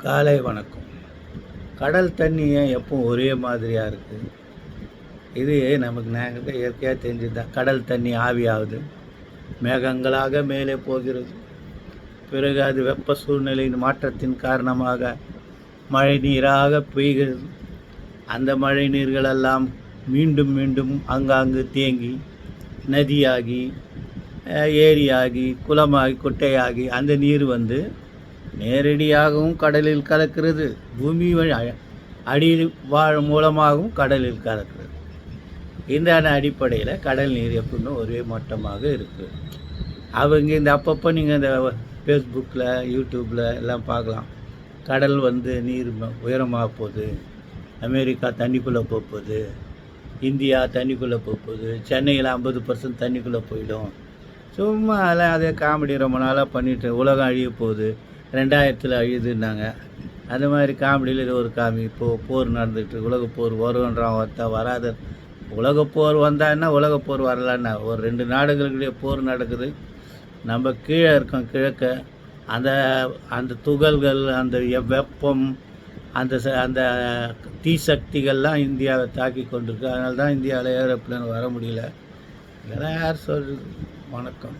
காலை வணக்கம். கடல் தண்ணி ஏன் எப்பவும் ஒரே மாதிரியாக இருக்குது? இது நமக்கு நாங்கள் இயற்கையாக தெரிஞ்சது தான். கடல் தண்ணி ஆவியாகுது, மேகங்களாக மேலே போகிறது. பிறகு அது வெப்ப சூழ்நிலையின் மாற்றத்தின் காரணமாக மழை நீராக பெய்கிறது. அந்த மழை நீர்களெல்லாம் மீண்டும் மீண்டும் அங்காங்கு தேங்கி நதியாகி ஏரியாகி குளமாகி குட்டையாகி அந்த நீர் வந்து நேரடியாகவும் கடலில் கலக்கிறது, பூமி அடியில் மூலமாகவும் கடலில் கலக்கிறது. இந்த அடிப்படையில் கடல் நீர் எப்பவுமே ஒரே மட்டமாக இருக்குது. அவங்க இந்த அப்பப்போ நீங்கள் இந்த ஃபேஸ்புக்கில் யூடியூப்பில் எல்லாம் பார்க்கலாம். கடல் வந்து நீர் உயரமாக போகுது, அமெரிக்கா தண்ணிக்குள்ளே போகுது, இந்தியா தண்ணிக்குள்ளே போகுது, சென்னையில் 50% தண்ணிக்குள்ளே போயிடும். சும்மா அதே காமெடி ரொம்ப நாளாக பண்ணிட்டு உலகம் அழிய போகுது, 2000 அழியுதுன்னாங்க. அந்த மாதிரி காமெடியில் இது ஒரு காமி. இப்போது போர் நடந்துகிட்டு, உலகப்போர் வருன்றான், வராத. உலகப்போர் வந்தான்னா உலகப்போர் வரலான்னா ஒரு 2 நாடுகளுடைய போர் நடக்குது. நம்ம கீழே இருக்கோம், கிழக்க. அந்த அந்த துகள்கள், அந்த வெப்பம், அந்த தீ சக்திகள்லாம் இந்தியாவை தாக்கி கொண்டிருக்கு. அதனால தான் இந்தியாவில் ஏரோப்ளேன் வர முடியல. இதெல்லாம் யார் சொல்கிறது? வணக்கம்.